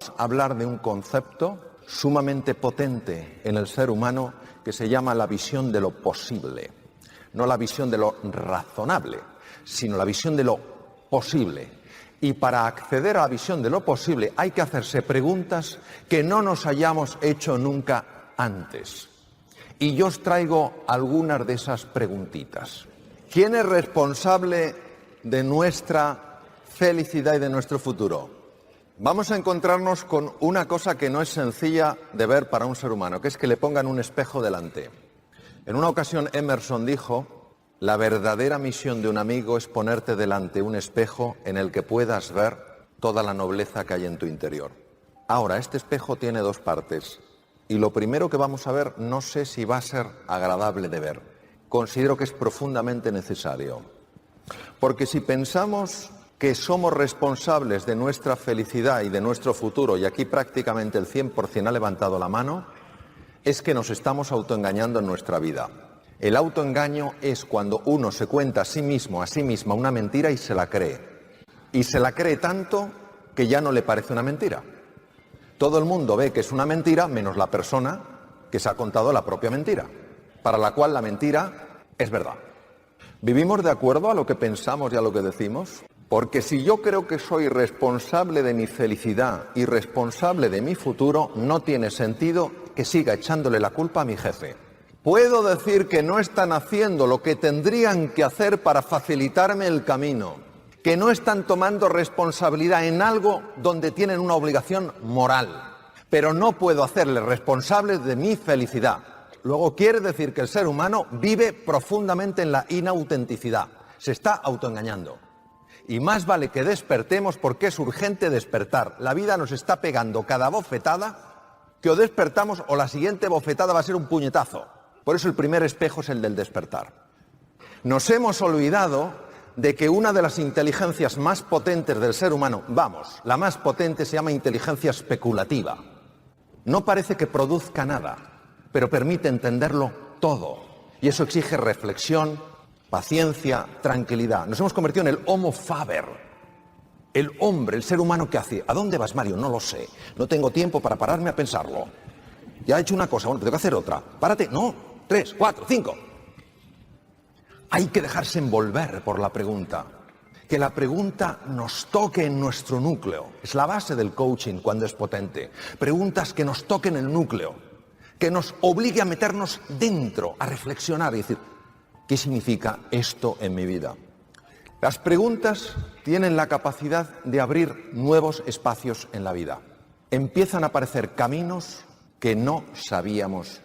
vamos a hablar de un concepto sumamente potente en el ser humano que se llama la visión de lo posible. No la visión de lo razonable, sino la visión de lo posible. Y para acceder a la visión de lo posible hay que hacerse preguntas que no nos hayamos hecho nunca antes. Y yo os traigo algunas de esas preguntitas. ¿Quién es responsable de nuestra felicidad y de nuestro futuro? Vamos a encontrarnos con una cosa que no es sencilla de ver para un ser humano, que es que le pongan un espejo delante. En una ocasión Emerson dijo: la verdadera misión de un amigo es ponerte delante un espejo en el que puedas ver toda la nobleza que hay en tu interior. Ahora, este espejo tiene dos partes, y lo primero que vamos a ver no sé si va a ser agradable de ver. Considero que es profundamente necesario. Porque si pensamos que somos responsables de nuestra felicidad y de nuestro futuro, y aquí prácticamente el 100% ha levantado la mano, es que nos estamos autoengañando en nuestra vida. El autoengaño es cuando uno se cuenta a sí mismo, a sí misma, una mentira y se la cree. Y se la cree tanto que ya no le parece una mentira. Todo el mundo ve que es una mentira, menos la persona que se ha contado la propia mentira, para la cual la mentira es verdad. ¿Vivimos de acuerdo a lo que pensamos y a lo que decimos? Porque si yo creo que soy responsable de mi felicidad y responsable de mi futuro, no tiene sentido que siga echándole la culpa a mi jefe. Puedo decir que no están haciendo lo que tendrían que hacer para facilitarme el camino, que no están tomando responsabilidad en algo donde tienen una obligación moral, pero no puedo hacerles responsables de mi felicidad. Luego quiere decir que el ser humano vive profundamente en la inautenticidad, se está autoengañando. Y más vale que despertemos porque es urgente despertar. La vida nos está pegando cada bofetada, que o despertamos o la siguiente bofetada va a ser un puñetazo. Por eso el primer espejo es el del despertar. Nos hemos olvidado de que una de las inteligencias más potentes del ser humano, vamos, la más potente se llama inteligencia especulativa. No parece que produzca nada, pero permite entenderlo todo. Y eso exige reflexión, paciencia, tranquilidad. Nos hemos convertido en el Homo faber, el hombre, el ser humano que hace. ¿A dónde vas, Mario? No lo sé. No tengo tiempo para pararme a pensarlo. Ya he hecho una cosa, bueno, tengo que hacer otra. Párate, no, 3, 4, 5. Hay que dejarse envolver por la pregunta. Que la pregunta nos toque en nuestro núcleo. Es la base del coaching cuando es potente. Preguntas que nos toquen el núcleo, que nos obligue a meternos dentro, a reflexionar y decir: ¿qué significa esto en mi vida? Las preguntas tienen la capacidad de abrir nuevos espacios en la vida. Empiezan a aparecer caminos que no sabíamos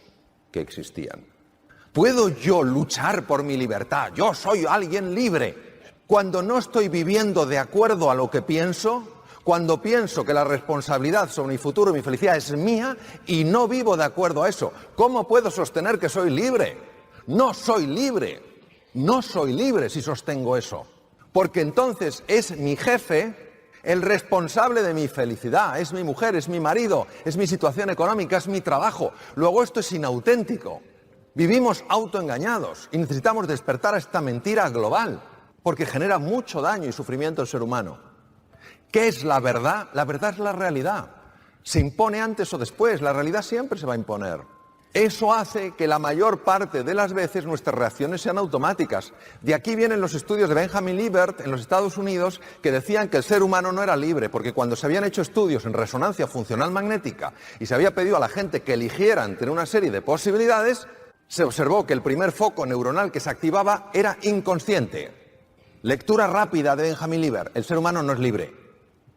que existían. ¿Puedo yo luchar por mi libertad? Yo soy alguien libre. Cuando no estoy viviendo de acuerdo a lo que pienso, cuando pienso que la responsabilidad sobre mi futuro y mi felicidad es mía y no vivo de acuerdo a eso, ¿cómo puedo sostener que soy libre? No soy libre, no soy libre si sostengo eso, porque entonces es mi jefe el responsable de mi felicidad, es mi mujer, es mi marido, es mi situación económica, es mi trabajo. Luego esto es inauténtico. Vivimos autoengañados y necesitamos despertar a esta mentira global, porque genera mucho daño y sufrimiento al ser humano. ¿Qué es la verdad? La verdad es la realidad. Se impone antes o después, la realidad siempre se va a imponer. Eso hace que la mayor parte de las veces nuestras reacciones sean automáticas. De aquí vienen los estudios de Benjamin Libet en los Estados Unidos que decían que el ser humano no era libre, porque cuando se habían hecho estudios en resonancia funcional magnética y se había pedido a la gente que eligiera entre una serie de posibilidades, se observó que el primer foco neuronal que se activaba era inconsciente. Lectura rápida de Benjamin Libet: el ser humano no es libre.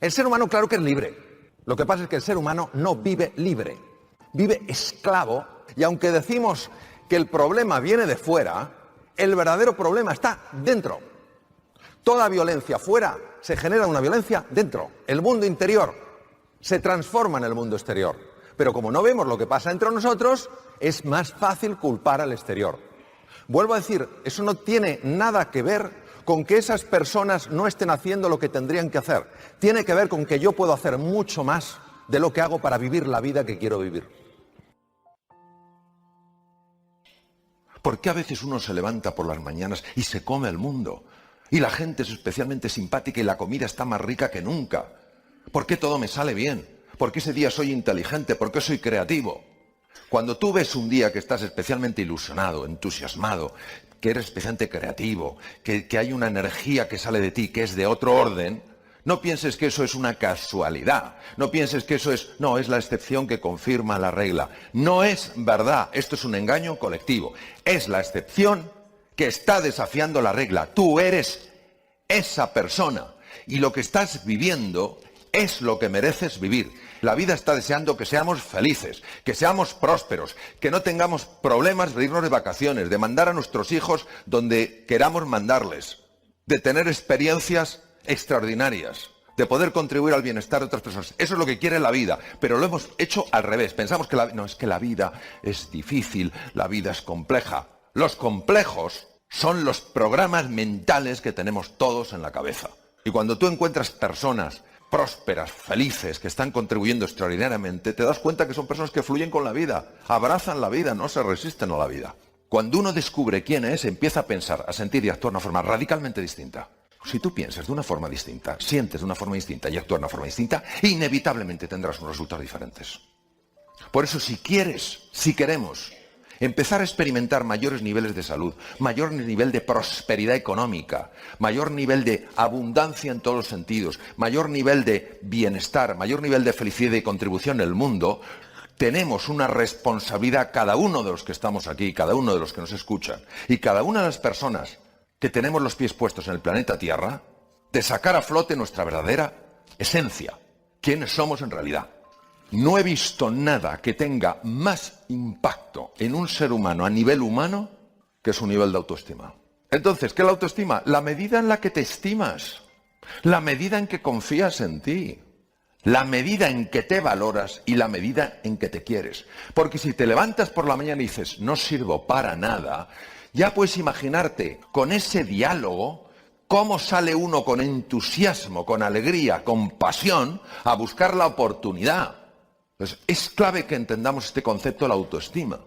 El ser humano claro que es libre. Lo que pasa es que el ser humano no vive libre, vive esclavo. Y aunque decimos que el problema viene de fuera, el verdadero problema está dentro. Toda violencia fuera se genera una violencia dentro. El mundo interior se transforma en el mundo exterior. Pero como no vemos lo que pasa entre nosotros, es más fácil culpar al exterior. Vuelvo a decir, eso no tiene nada que ver con que esas personas no estén haciendo lo que tendrían que hacer. Tiene que ver con que yo puedo hacer mucho más de lo que hago para vivir la vida que quiero vivir. ¿Por qué a veces uno se levanta por las mañanas y se come el mundo? Y la gente es especialmente simpática y la comida está más rica que nunca. ¿Por qué todo me sale bien? ¿Por qué ese día soy inteligente? ¿Por qué soy creativo? Cuando tú ves un día que estás especialmente ilusionado, entusiasmado, que eres especialmente creativo, que hay una energía que sale de ti que es de otro orden, no pienses que eso es una casualidad, no pienses que eso es la excepción que confirma la regla. No es verdad, esto es un engaño colectivo. Es la excepción que está desafiando la regla. Tú eres esa persona y lo que estás viviendo es lo que mereces vivir. La vida está deseando que seamos felices, que seamos prósperos, que no tengamos problemas de irnos de vacaciones, de mandar a nuestros hijos donde queramos mandarles, de tener experiencias extraordinarias, de poder contribuir al bienestar de otras personas. Eso es lo que quiere la vida, pero lo hemos hecho al revés. Pensamos que es que la vida es difícil, la vida es compleja. Los complejos son los programas mentales que tenemos todos en la cabeza. Y cuando tú encuentras personas prósperas, felices, que están contribuyendo extraordinariamente, te das cuenta que son personas que fluyen con la vida, abrazan la vida, no se resisten a la vida. Cuando uno descubre quién es, empieza a pensar, a sentir y a actuar de una forma radicalmente distinta. Si tú piensas de una forma distinta, sientes de una forma distinta y actúas de una forma distinta, inevitablemente tendrás unos resultados diferentes. Por eso, si queremos empezar a experimentar mayores niveles de salud, mayor nivel de prosperidad económica, mayor nivel de abundancia en todos los sentidos, mayor nivel de bienestar, mayor nivel de felicidad y contribución en el mundo, tenemos una responsabilidad, cada uno de los que estamos aquí, cada uno de los que nos escuchan, y cada una de las personas que tenemos los pies puestos en el planeta Tierra, de sacar a flote nuestra verdadera esencia, quiénes somos en realidad. No he visto nada que tenga más impacto en un ser humano a nivel humano que su nivel de autoestima. Entonces, ¿qué es la autoestima? La medida en la que te estimas, la medida en que confías en ti, la medida en que te valoras y la medida en que te quieres. Porque si te levantas por la mañana y dices, no sirvo para nada, ya puedes imaginarte con ese diálogo cómo sale uno con entusiasmo, con alegría, con pasión a buscar la oportunidad. Entonces, es clave que entendamos este concepto de la autoestima.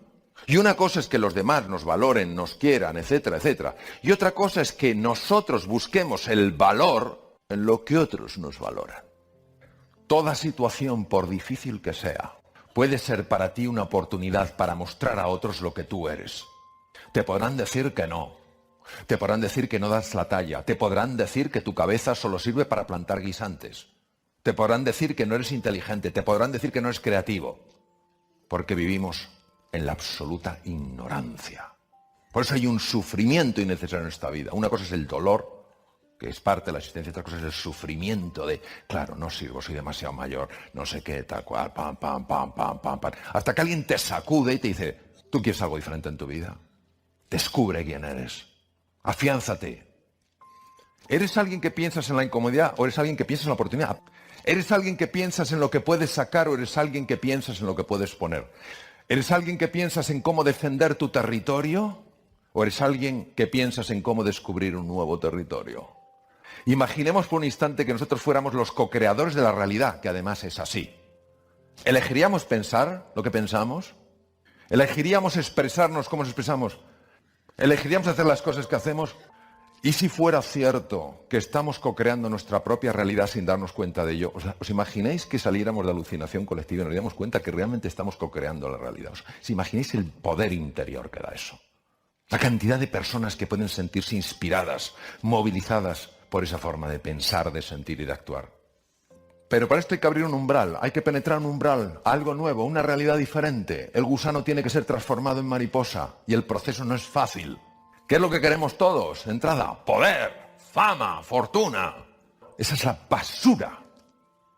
Y una cosa es que los demás nos valoren, nos quieran, etcétera, etcétera. Y otra cosa es que nosotros busquemos el valor en lo que otros nos valoran. Toda situación, por difícil que sea, puede ser para ti una oportunidad para mostrar a otros lo que tú eres. Te podrán decir que no. Te podrán decir que no das la talla. Te podrán decir que tu cabeza solo sirve para plantar guisantes. Te podrán decir que no eres inteligente, te podrán decir que no eres creativo, porque vivimos en la absoluta ignorancia. Por eso hay un sufrimiento innecesario en esta vida. Una cosa es el dolor, que es parte de la existencia, otra cosa es el sufrimiento de, claro, no sirvo, soy demasiado mayor, no sé qué, tal cual, pam, pam, pam, pam, pam, pam. Hasta que alguien te sacude y te dice, ¿tú quieres algo diferente en tu vida? Descubre quién eres. Afiánzate. ¿Eres alguien que piensas en la incomodidad o eres alguien que piensa en la oportunidad? ¿Eres alguien que piensas en lo que puedes sacar o eres alguien que piensas en lo que puedes poner? ¿Eres alguien que piensas en cómo defender tu territorio o eres alguien que piensas en cómo descubrir un nuevo territorio? Imaginemos por un instante que nosotros fuéramos los co-creadores de la realidad, que además es así. ¿Elegiríamos pensar lo que pensamos? ¿Elegiríamos expresarnos como nos expresamos? ¿Elegiríamos hacer las cosas que hacemos? ¿Y si fuera cierto que estamos co-creando nuestra propia realidad sin darnos cuenta de ello? ¿Os imagináis que saliéramos de alucinación colectiva y nos diéramos cuenta que realmente estamos co-creando la realidad? ¿Os imagináis el poder interior que da eso? La cantidad de personas que pueden sentirse inspiradas, movilizadas por esa forma de pensar, de sentir y de actuar. Pero para esto hay que abrir un umbral, hay que penetrar un umbral, algo nuevo, una realidad diferente. El gusano tiene que ser transformado en mariposa y el proceso no es fácil. ¿Qué es lo que queremos todos? De entrada, poder, fama, fortuna. Esa es la basura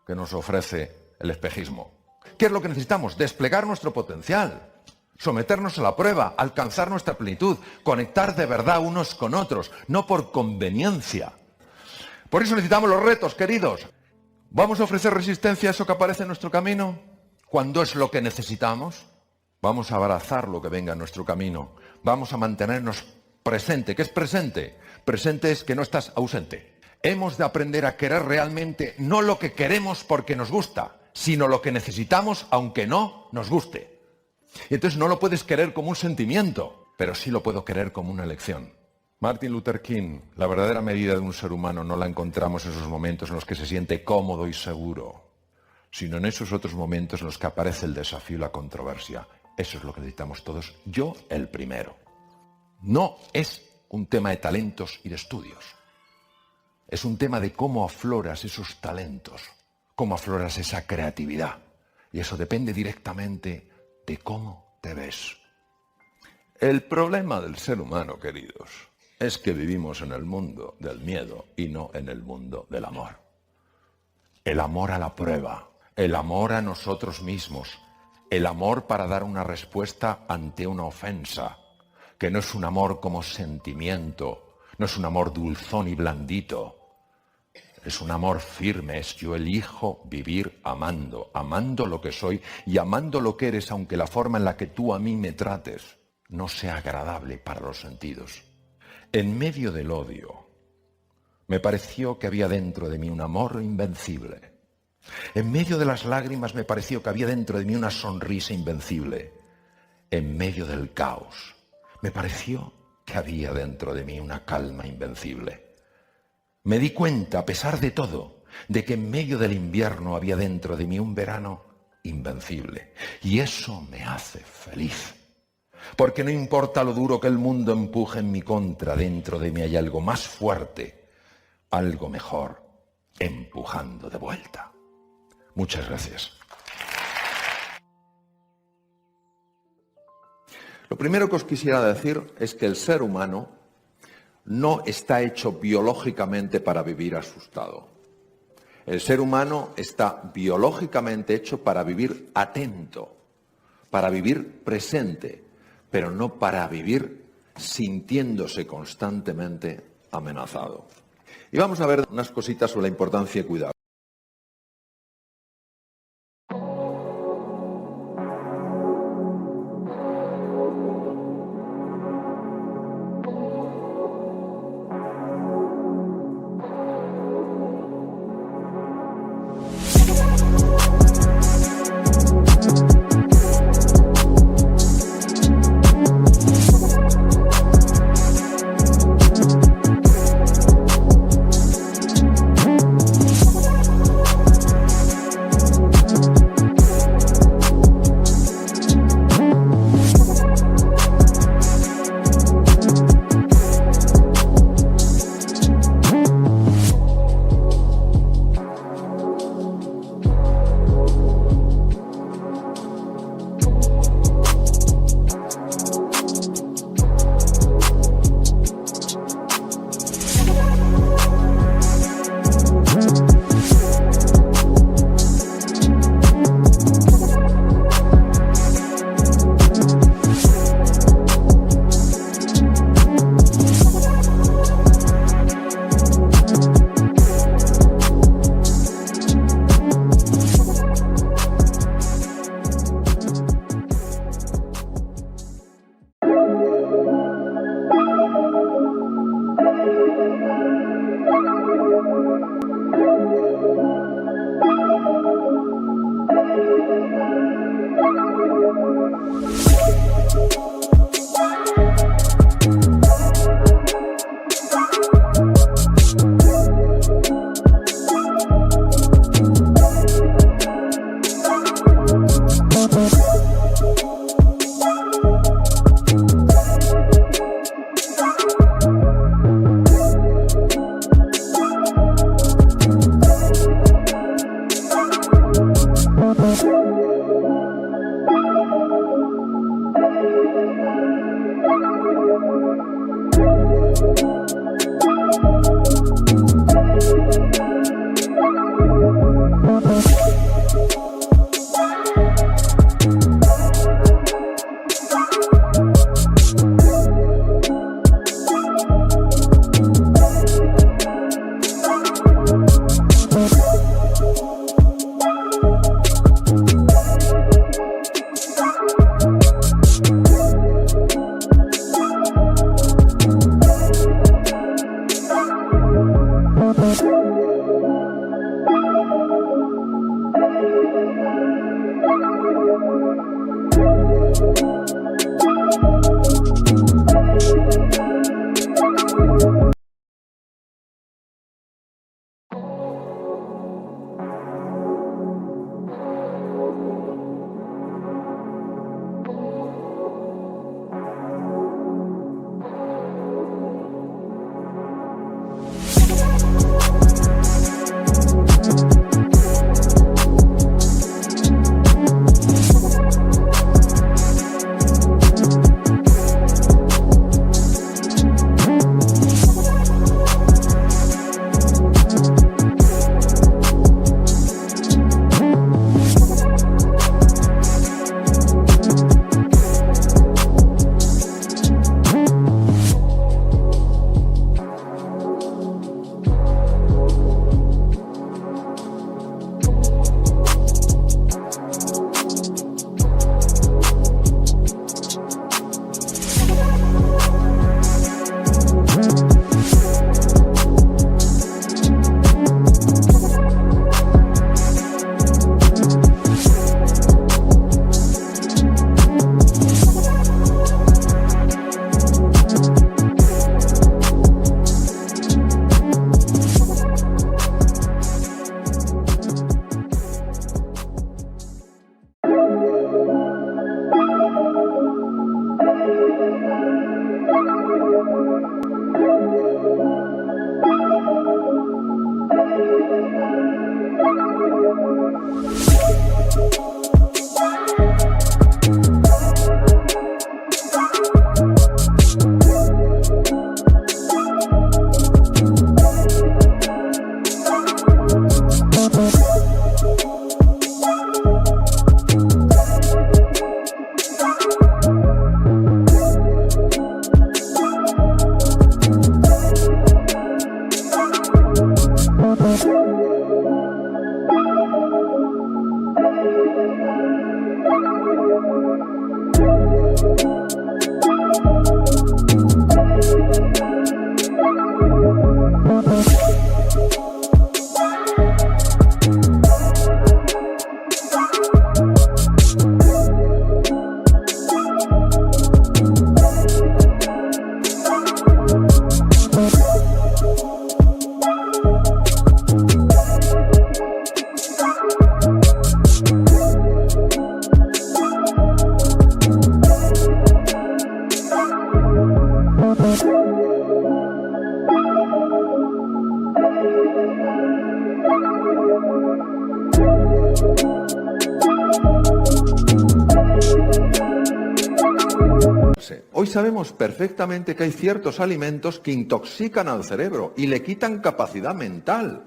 que nos ofrece el espejismo. ¿Qué es lo que necesitamos? Desplegar nuestro potencial, someternos a la prueba, alcanzar nuestra plenitud, conectar de verdad unos con otros, no por conveniencia. Por eso necesitamos los retos, queridos. ¿Vamos a ofrecer resistencia a eso que aparece en nuestro camino? ¿Cuándo es lo que necesitamos? Vamos a abrazar lo que venga en nuestro camino. Vamos a mantenernos presente. ¿Qué es presente? Presente es que no estás ausente. Hemos de aprender a querer realmente no lo que queremos porque nos gusta, sino lo que necesitamos aunque no nos guste. Y entonces no lo puedes querer como un sentimiento, pero sí lo puedo querer como una elección. Martin Luther King, la verdadera medida de un ser humano no la encontramos en esos momentos en los que se siente cómodo y seguro. sino en esos otros momentos en los que aparece el desafío y la controversia. Eso es lo que necesitamos todos, yo el primero. No es un tema de talentos y de estudios. Es un tema de cómo afloras esos talentos, cómo afloras esa creatividad. Y eso depende directamente de cómo te ves. El problema del ser humano, queridos, es que vivimos en el mundo del miedo y no en el mundo del amor. El amor a la prueba, el amor a nosotros mismos, el amor para dar una respuesta ante una ofensa, que no es un amor como sentimiento, no es un amor dulzón y blandito, es un amor firme, es yo elijo vivir amando, amando lo que soy y amando lo que eres, aunque la forma en la que tú a mí me trates no sea agradable para los sentidos. En medio del odio, me pareció que había dentro de mí un amor invencible. En medio de las lágrimas me pareció que había dentro de mí una sonrisa invencible. En medio del caos, me pareció que había dentro de mí una calma invencible. Me di cuenta, a pesar de todo, de que en medio del invierno había dentro de mí un verano invencible. Y eso me hace feliz. Porque no importa lo duro que el mundo empuje en mi contra, dentro de mí hay algo más fuerte, algo mejor, empujando de vuelta. Muchas gracias. Lo primero que os quisiera decir es que el ser humano no está hecho biológicamente para vivir asustado. El ser humano está biológicamente hecho para vivir atento, para vivir presente, pero no para vivir sintiéndose constantemente amenazado. Y vamos a ver unas cositas sobre la importancia de cuidar. Hoy sabemos perfectamente que hay ciertos alimentos que intoxican al cerebro y le quitan capacidad mental.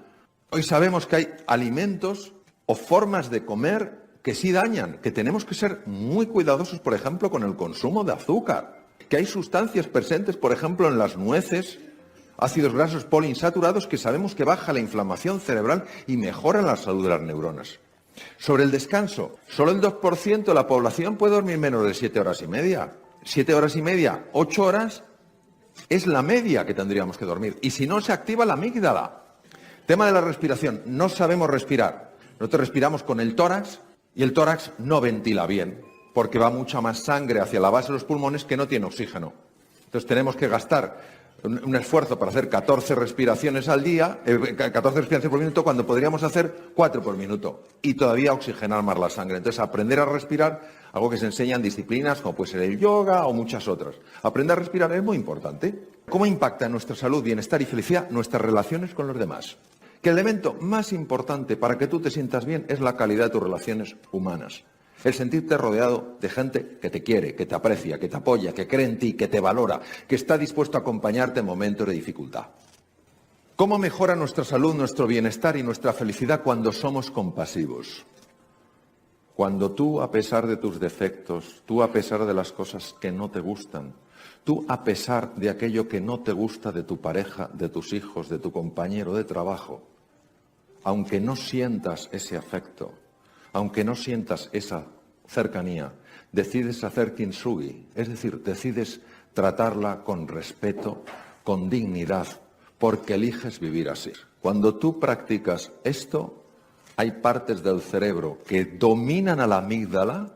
Hoy sabemos que hay alimentos o formas de comer que sí dañan, que tenemos que ser muy cuidadosos, por ejemplo, con el consumo de azúcar, que hay sustancias presentes, por ejemplo, en las nueces, ácidos grasos poliinsaturados, que sabemos que baja la inflamación cerebral y mejora la salud de las neuronas. Sobre el descanso, solo el 2% de la población puede dormir menos de 7 horas y media. 7 horas y media, 8 horas, es la media que tendríamos que dormir. Y si no, se activa la amígdala. Tema de la respiración, no sabemos respirar. Nosotros respiramos con el tórax y el tórax no ventila bien, porque va mucha más sangre hacia la base de los pulmones que no tiene oxígeno. Entonces tenemos que gastar un esfuerzo para hacer 14 respiraciones al día, 14 respiraciones por minuto, cuando podríamos hacer 4 por minuto y todavía oxigenar más la sangre. Entonces, aprender a respirar, algo que se enseña en disciplinas como puede ser el yoga o muchas otras. Aprender a respirar es muy importante. ¿Cómo impacta en nuestra salud, bienestar y felicidad nuestras relaciones con los demás? Que el elemento más importante para que tú te sientas bien es la calidad de tus relaciones humanas. El sentirte rodeado de gente que te quiere, que te aprecia, que te apoya, que cree en ti, que te valora, que está dispuesto a acompañarte en momentos de dificultad. ¿Cómo mejora nuestra salud, nuestro bienestar y nuestra felicidad cuando somos compasivos? Cuando tú, a pesar de tus defectos, tú a pesar de las cosas que no te gustan, tú a pesar de aquello que no te gusta de tu pareja, de tus hijos, de tu compañero de trabajo, aunque no sientas ese afecto, aunque no sientas esa cercanía, decides hacer kintsugi, es decir, decides tratarla con respeto, con dignidad, porque eliges vivir así. Cuando tú practicas esto, hay partes del cerebro que dominan a la amígdala,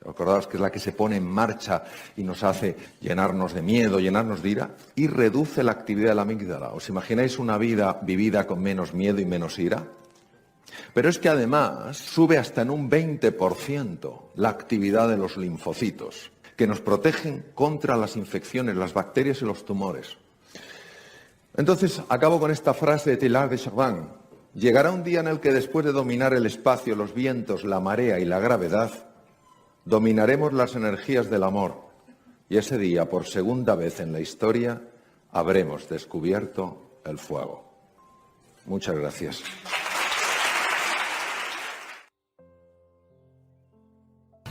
acordaos que es la que se pone en marcha y nos hace llenarnos de miedo, llenarnos de ira, y reduce la actividad de la amígdala. ¿Os imagináis una vida vivida con menos miedo y menos ira? Pero es que además sube hasta en un 20% la actividad de los linfocitos, que nos protegen contra las infecciones, las bacterias y los tumores. Entonces, acabo con esta frase de Teilhard de Chardin. Llegará un día en el que después de dominar el espacio, los vientos, la marea y la gravedad, dominaremos las energías del amor. Y ese día, por segunda vez en la historia, habremos descubierto el fuego. Muchas gracias.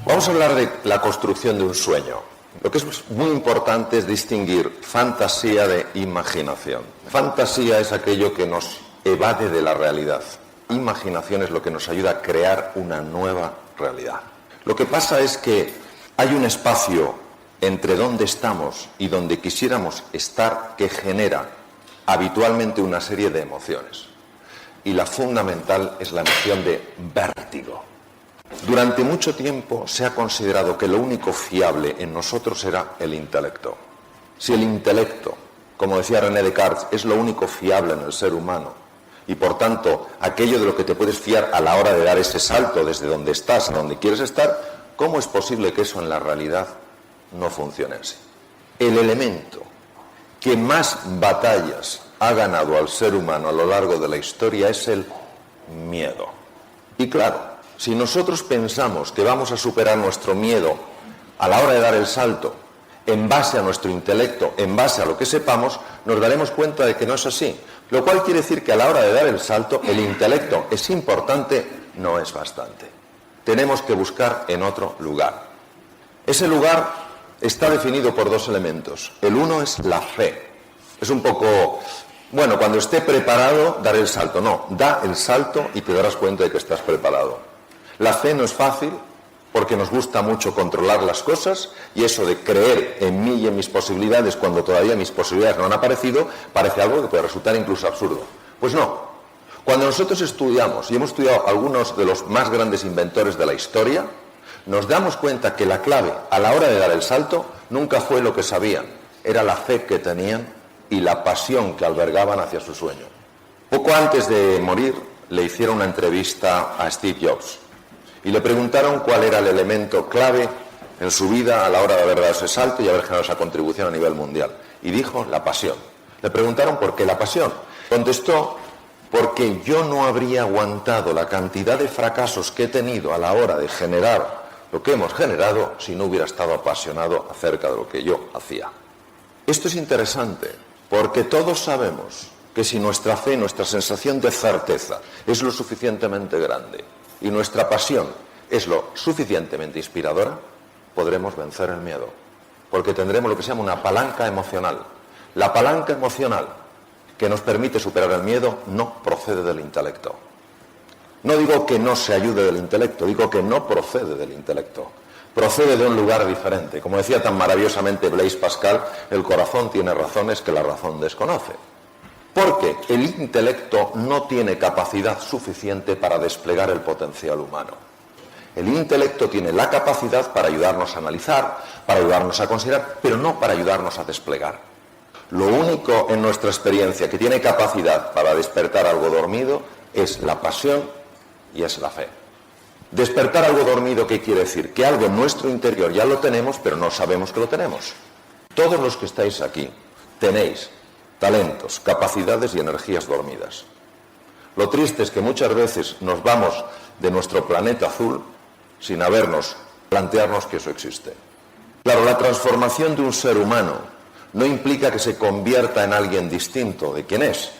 Vamos a hablar de la construcción de un sueño. Lo que es muy importante es distinguir fantasía de imaginación. Fantasía es aquello que nos evade de la realidad. Imaginación es lo que nos ayuda a crear una nueva realidad. Lo que pasa es que hay un espacio entre donde estamos y donde quisiéramos estar que genera habitualmente una serie de emociones. Y la fundamental es la emoción de vértigo. Durante mucho tiempo se ha considerado que lo único fiable en nosotros era el intelecto. Si el intelecto, como decía René Descartes, es lo único fiable en el ser humano, y por tanto aquello de lo que te puedes fiar a la hora de dar ese salto desde donde estás a donde quieres estar, ¿cómo es posible que eso en la realidad no funcione así? El elemento que más batallas ha ganado al ser humano a lo largo de la historia es el miedo. Y claro, si nosotros pensamos que vamos a superar nuestro miedo a la hora de dar el salto en base a nuestro intelecto, en base a lo que sepamos, nos daremos cuenta de que no es así. Lo cual quiere decir que a la hora de dar el salto, el intelecto es importante, no es bastante. Tenemos que buscar en otro lugar. Ese lugar está definido por dos elementos. El uno es la fe. Es un poco, bueno, cuando esté preparado, dar el salto. No, da el salto y te darás cuenta de que estás preparado. La fe no es fácil porque nos gusta mucho controlar las cosas y eso de creer en mí y en mis posibilidades cuando todavía mis posibilidades no han aparecido parece algo que puede resultar incluso absurdo. Pues no. Cuando nosotros estudiamos, y hemos estudiado algunos de los más grandes inventores de la historia, nos damos cuenta que la clave a la hora de dar el salto nunca fue lo que sabían, era la fe que tenían y la pasión que albergaban hacia su sueño. Poco antes de morir le hicieron una entrevista a Steve Jobs y le preguntaron cuál era el elemento clave en su vida a la hora de haber dado ese salto y haber generado esa contribución a nivel mundial. Y dijo la pasión. Le preguntaron por qué la pasión. Contestó, porque yo no habría aguantado la cantidad de fracasos que he tenido a la hora de generar lo que hemos generado si no hubiera estado apasionado acerca de lo que yo hacía. Esto es interesante porque todos sabemos que si nuestra fe, nuestra sensación de certeza es lo suficientemente grande y nuestra pasión es lo suficientemente inspiradora, podremos vencer el miedo, porque tendremos lo que se llama una palanca emocional. La palanca emocional que nos permite superar el miedo no procede del intelecto. No digo que no se ayude del intelecto, digo que no procede del intelecto. Procede de un lugar diferente. Como decía tan maravillosamente Blaise Pascal, el corazón tiene razones que la razón desconoce. Porque el intelecto no tiene capacidad suficiente para desplegar el potencial humano. El intelecto tiene la capacidad para ayudarnos a analizar, para ayudarnos a considerar, pero no para ayudarnos a desplegar. Lo único en nuestra experiencia que tiene capacidad para despertar algo dormido es la pasión y es la fe. Despertar algo dormido, ¿qué quiere decir? Que algo en nuestro interior ya lo tenemos, pero no sabemos que lo tenemos. Todos los que estáis aquí tenéis talentos, capacidades y energías dormidas. Lo triste es que muchas veces nos vamos de nuestro planeta azul sin plantearnos que eso existe. Claro, la transformación de un ser humano no implica que se convierta en alguien distinto de quien es.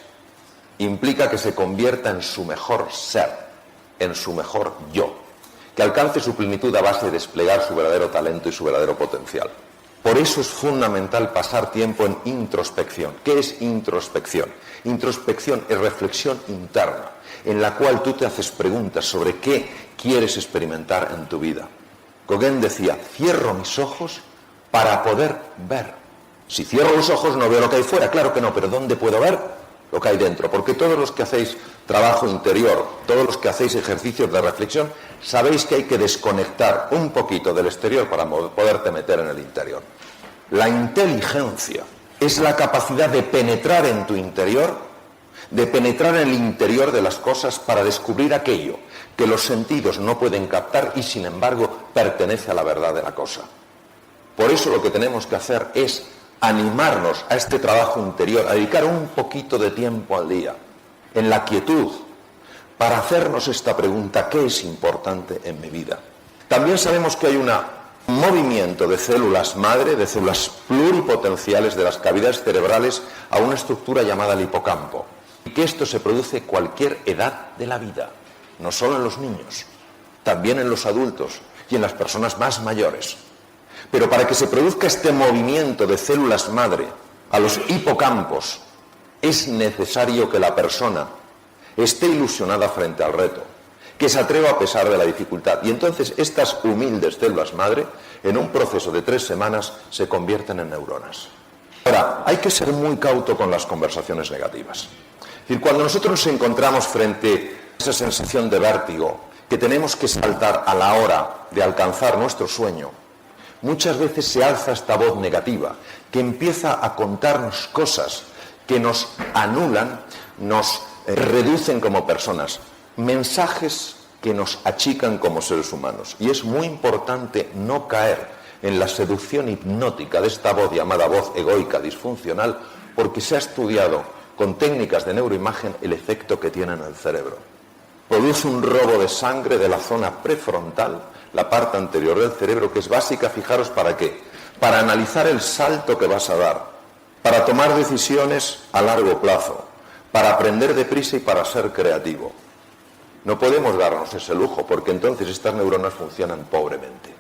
Implica que se convierta en su mejor ser, en su mejor yo, que alcance su plenitud a base de desplegar su verdadero talento y su verdadero potencial. Por eso es fundamental pasar tiempo en introspección. ¿Qué es introspección? Introspección es reflexión interna, en la cual tú te haces preguntas sobre qué quieres experimentar en tu vida. Gauguin decía, cierro mis ojos para poder ver. Si cierro los ojos no veo lo que hay fuera, claro que no, pero ¿dónde puedo ver lo que hay dentro? Porque todos los que hacéis trabajo interior, todos los que hacéis ejercicios de reflexión, sabéis que hay que desconectar un poquito del exterior para poderte meter en el interior. La inteligencia es la capacidad de penetrar en tu interior, de penetrar en el interior de las cosas para descubrir aquello que los sentidos no pueden captar y sin embargo pertenece a la verdad de la cosa. Por eso lo que tenemos que hacer es animarnos a este trabajo interior, a dedicar un poquito de tiempo al día, en la quietud, para hacernos esta pregunta, ¿qué es importante en mi vida? También sabemos que hay un movimiento de células madre, de células pluripotenciales de las cavidades cerebrales a una estructura llamada el hipocampo, y que esto se produce a cualquier edad de la vida, no solo en los niños, también en los adultos y en las personas más mayores. Pero para que se produzca este movimiento de células madre a los hipocampos, es necesario que la persona esté ilusionada frente al reto, que se atreva a pesar de la dificultad. Y entonces estas humildes células madre, en un proceso de 3 semanas, se convierten en neuronas. Ahora, hay que ser muy cauto con las conversaciones negativas. Es decir, cuando nosotros nos encontramos frente a esa sensación de vértigo, que tenemos que saltar a la hora de alcanzar nuestro sueño, muchas veces se alza esta voz negativa, que empieza a contarnos cosas que nos anulan, nos reducen como personas, mensajes que nos achican como seres humanos. Y es muy importante no caer en la seducción hipnótica de esta voz llamada voz egoica disfuncional, porque se ha estudiado con técnicas de neuroimagen el efecto que tiene en el cerebro. produce un robo de sangre de la zona prefrontal, la parte anterior del cerebro, que es básica, fijaros, ¿para qué? Para analizar el salto que vas a dar, para tomar decisiones a largo plazo, para aprender deprisa y para ser creativo. No podemos darnos ese lujo, porque entonces estas neuronas funcionan pobremente.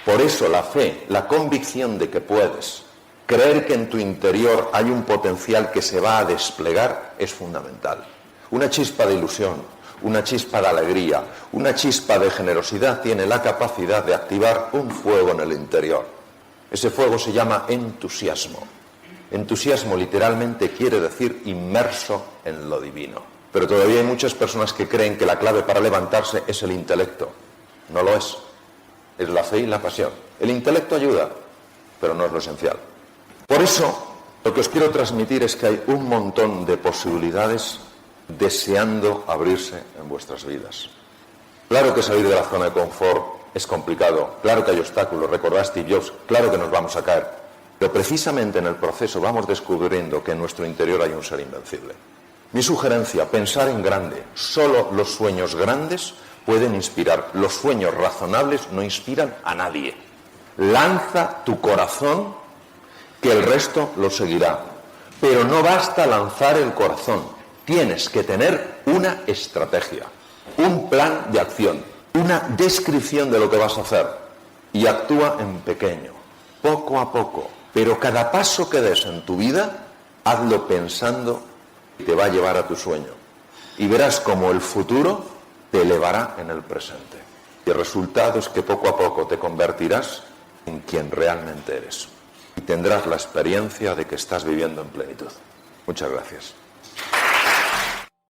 Por eso la fe, la convicción de que puedes, creer que en tu interior hay un potencial que se va a desplegar, es fundamental. Una chispa de ilusión, una chispa de alegría, una chispa de generosidad tiene la capacidad de activar un fuego en el interior. Ese fuego se llama entusiasmo. Entusiasmo literalmente quiere decir inmerso en lo divino. Pero todavía hay muchas personas que creen que la clave para levantarse es el intelecto. No lo es. Es la fe y la pasión. El intelecto ayuda, pero no es lo esencial. Por eso, lo que os quiero transmitir es que hay un montón de posibilidades deseando abrirse en vuestras vidas. Claro que salir de la zona de confort es complicado, claro que hay obstáculos, recordad Steve Jobs, claro que nos vamos a caer, pero precisamente en el proceso vamos descubriendo que en nuestro interior hay un ser invencible. Mi sugerencia, pensar en grande. Solo los sueños grandes pueden inspirar. Los sueños razonables no inspiran a nadie. Lanza tu corazón, que el resto lo seguirá. Pero no basta lanzar el corazón. Tienes que tener una estrategia, un plan de acción, una descripción de lo que vas a hacer. Y actúa en pequeño, poco a poco. Pero cada paso que des en tu vida, hazlo pensando que te va a llevar a tu sueño. Y verás cómo el futuro te elevará en el presente. Y el resultado es que poco a poco te convertirás en quien realmente eres. Y tendrás la experiencia de que estás viviendo en plenitud. Muchas gracias.